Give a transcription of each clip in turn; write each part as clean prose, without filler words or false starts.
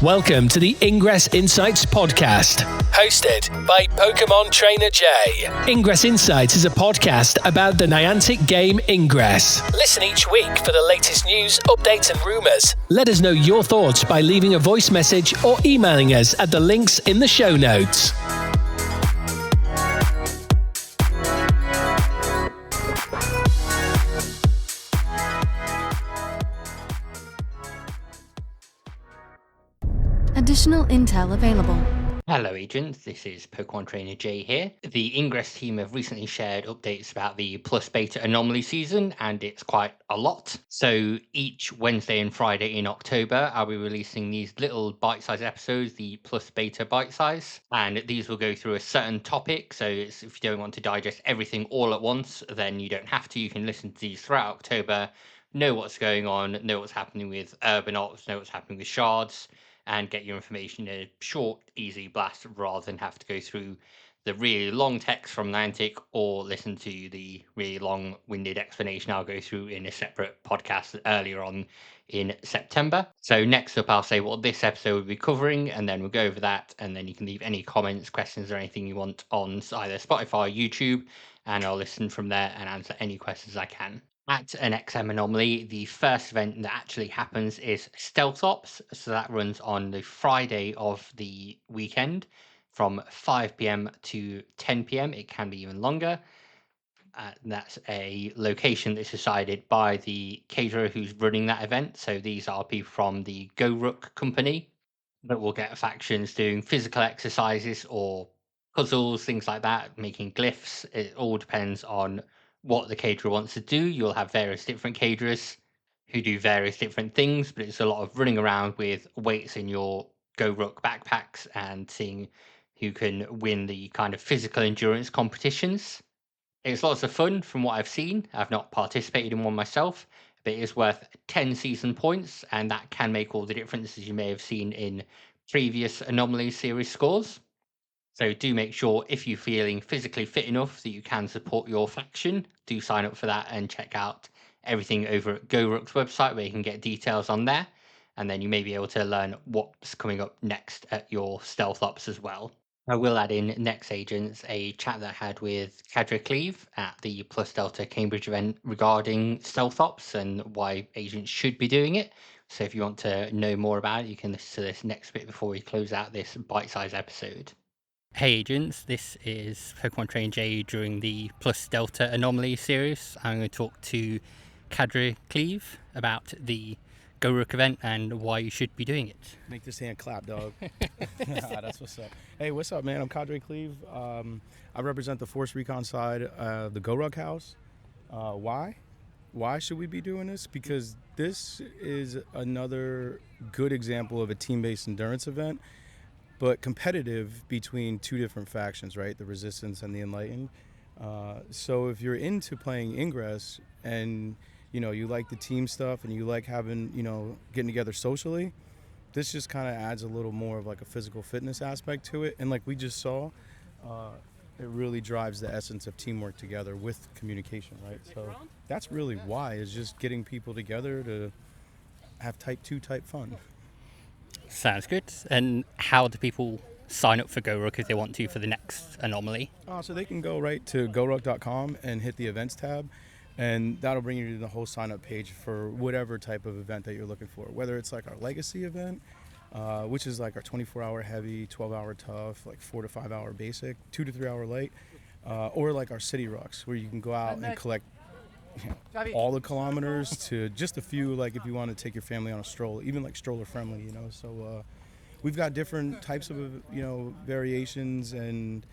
Welcome to the Ingress Insights podcast, hosted by Pokemon Trainer Jay. Ingress Insights is a podcast about the Niantic game Ingress. Listen each week for the latest news, updates and rumours. Let us know your thoughts by leaving a voice message or emailing us at the links in the show notes. Additional intel available. Hello agents, this is Pokemon Trainer Jay here. The Ingress team have recently shared updates about the Plus Beta Anomaly season, and it's quite a lot. So each Wednesday and Friday in October, I'll be releasing these little bite-sized episodes, the Plus Beta bite-size, and these will go through a certain topic. So if you don't want to digest everything all at once, then you don't have to. You can listen to these throughout October, know what's going on, know what's happening with Urban Ops, know what's happening with Shards, and get your information in a short, easy blast rather than have to go through the really long text from Niantic or listen to the really long-winded explanation I'll go through in a separate podcast earlier on in September. So next up, I'll say what this episode will be covering, and then we'll go over that, and then you can leave any comments, questions, or anything you want on either Spotify or YouTube, and I'll listen from there and answer any questions I can. At an XM Anomaly, the first event that actually happens is Stealth Ops. So that runs on the Friday of the weekend from 5 p.m. to 10 p.m. It can be even longer. That's a location that's decided by the caterer who's running that event. So these are people from the Go Rook company that will get factions doing physical exercises or puzzles, things like that, making glyphs. It all depends on what the caterer wants to do. You'll have various different caterers who do various different things, but it's a lot of running around with weights in your Go Rook backpacks and seeing who can win the kind of physical endurance competitions. It's lots of fun from what I've seen. I've not participated in one myself, but it is worth 10 season points, and that can make all the difference, as you may have seen in previous Anomaly series scores. So do make sure, if you're feeling physically fit enough that you can support your faction, do sign up for that and check out everything over at GoRook's website where you can get details on there. And then you may be able to learn what's coming up next at your Stealth Ops as well. I will add in next agents a chat that I had with Cadre Cleve at the Plus Delta Cambridge event regarding Stealth Ops and why agents should be doing it. So if you want to know more about it, you can listen to this next bit before we close out this bite-sized episode. Hey agents, this is Pokemon Trainer Jay during the Plus Delta Anomaly series. I'm going to talk to Cadre Cleve about the Go Rook event and why you should be doing it. Make this hand clap, dog. That's what's up. Hey, what's up, man? I'm Cadre Cleve. I represent the Force Recon side of the Go Rook house. Why? Why should we be doing this? Because this is another good example of a team-based endurance event, but competitive between two different factions, right? The Resistance and the Enlightened. So if you're into playing Ingress and you like the team stuff and you like having, getting together socially, this just kind of adds a little more of like a physical fitness aspect to it. And like we just saw, it really drives the essence of teamwork together with communication, right? So that's really why, is just getting people together to have type 2 type fun. Sounds good. And how do people sign up for Go Rook if they want to for the next Anomaly? So they can go right to gorook.com and hit the events tab, and that'll bring you to the whole sign up page for whatever type of event that you're looking for, whether it's like our legacy event, which is like our 24-hour heavy, 12-hour tough, like 4 to 5 hour basic, 2 to 3 hour light, or like our city rocks where you can go out and collect all the kilometers to just a few, like if you want to take your family on a stroll, even like stroller friendly, so we've got different types of variations and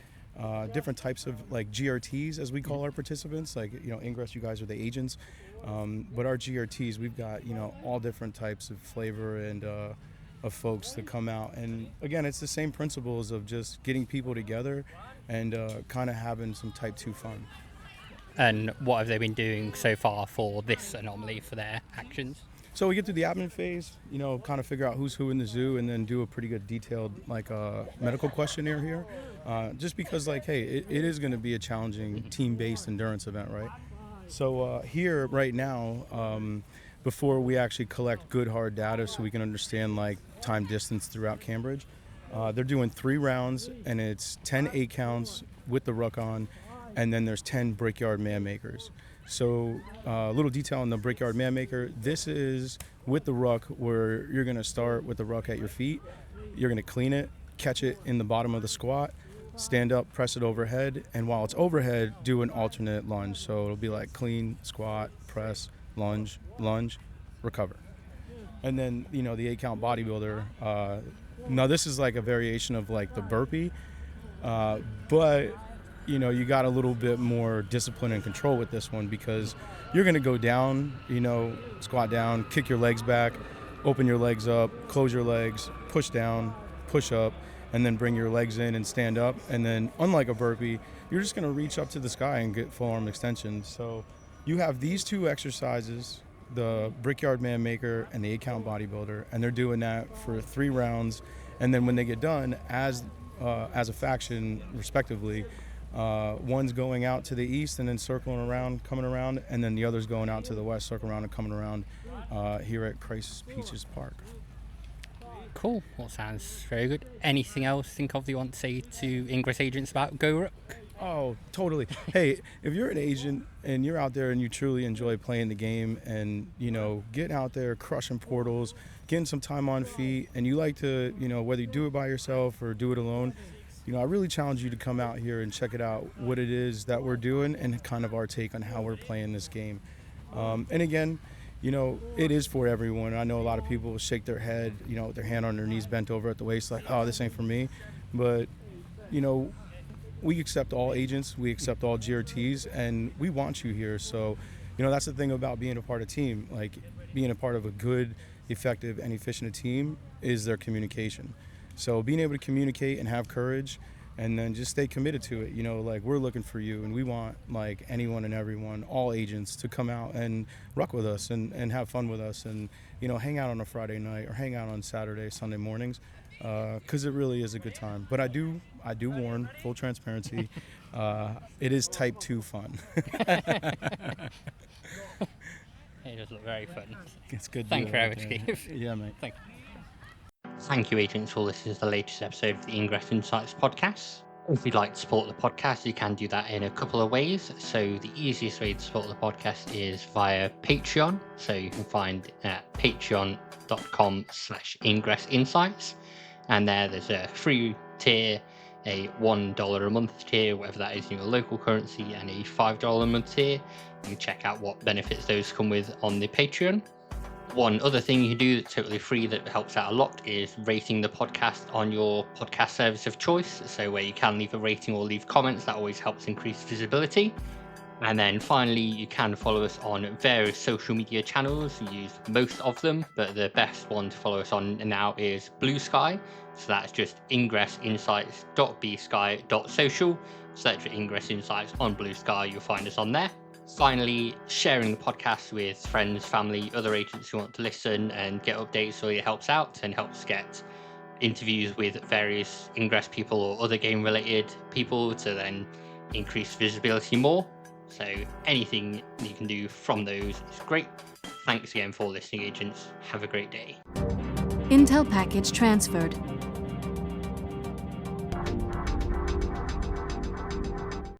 different types of like GRTs, as we call our participants. Like Ingress, you guys are the agents, but our GRTs, we've got all different types of flavor and of folks that come out. And again, it's the same principles of just getting people together and kind of having some type 2 fun. And what have they been doing so far for this Anomaly for their actions? So we get through the admin phase, kind of figure out who's who in the zoo, and then do a pretty good detailed medical questionnaire here. Just because hey, it is going to be a challenging team-based endurance event, right? So here right now, before we actually collect good hard data so we can understand time distance throughout Cambridge. They're doing 3 rounds, and it's 10 8 counts with the ruck on, and then there's 10 Brickyard Man Makers. So a little detail on the Brickyard Man Maker. This is with the ruck, where you're going to start with the ruck at your feet. You're going to clean it, catch it in the bottom of the squat, stand up, press it overhead, and while it's overhead, do an alternate lunge. So it'll be like clean, squat, press, lunge, recover. And then, the 8 count bodybuilder. Now this is like a variation of like the burpee, but you got a little bit more discipline and control with this one, because you're going to go down, squat down, kick your legs back, open your legs up, close your legs, push down, push up, and then bring your legs in and stand up. And then, unlike a burpee, you're just going to reach up to the sky and get full arm extension. So you have these 2 exercises, the Brickyard Man Maker and the 8 count bodybuilder, and they're doing that for 3 rounds. And then when they get done, as a faction, respectively, one's going out to the east and then circling around, coming around, and then the other's going out to the west, circling around and coming around here at Christ Peaches Park. Cool. Well, sounds very good. Anything else think of you want to say to Ingress agents about GoRuck? Oh, totally. Hey, if you're an agent and you're out there and you truly enjoy playing the game and, getting out there, crushing portals, getting some time on feet, and you like to, whether you do it by yourself or do it alone, I really challenge you to come out here and check it out, what it is that we're doing and kind of our take on how we're playing this game. And again, it is for everyone. I know a lot of people shake their head, with their hand on their knees bent over at the waist, like, oh, this ain't for me. But, we accept all agents, we accept all GRTs, and we want you here. So, that's the thing about being a part of a team. Like, being a part of a good, effective, and efficient team is their communication. So being able to communicate and have courage, and then just stay committed to it. We're looking for you, and we want like anyone and everyone, all agents, to come out and ruck with us and have fun with us, and hang out on a Friday night or hang out on Saturday, Sunday mornings, because it really is a good time. But I do warn, full transparency, it is type 2 fun. It does look very fun. It's good. Thank you very much, Keith. Yeah, mate. Thank you. Thank you, agents, for listening to the latest episode of the Ingress Insights podcast. If you'd like to support the podcast, you can do that in a couple of ways. So the easiest way to support the podcast is via Patreon. So you can find it at patreon.com/Ingress Insights. And there's a free tier, a $1 a month tier, whatever that is in your local currency, and a $5 a month tier. You can check out what benefits those come with on the Patreon. One other thing you can do that's totally free that helps out a lot is rating the podcast on your podcast service of choice. So where you can leave a rating or leave comments, that always helps increase visibility. And then finally, you can follow us on various social media channels. We use most of them, but the best one to follow us on now is Blue Sky. So that's just ingressinsights.bsky.social. Search for Ingress Insights on Blue Sky, you'll find us on there. Finally, sharing the podcast with friends, family, other agents who want to listen and get updates really helps out and helps get interviews with various Ingress people or other game-related people to then increase visibility more. So anything you can do from those is great. Thanks again for listening, agents. Have a great day. Intel package transferred.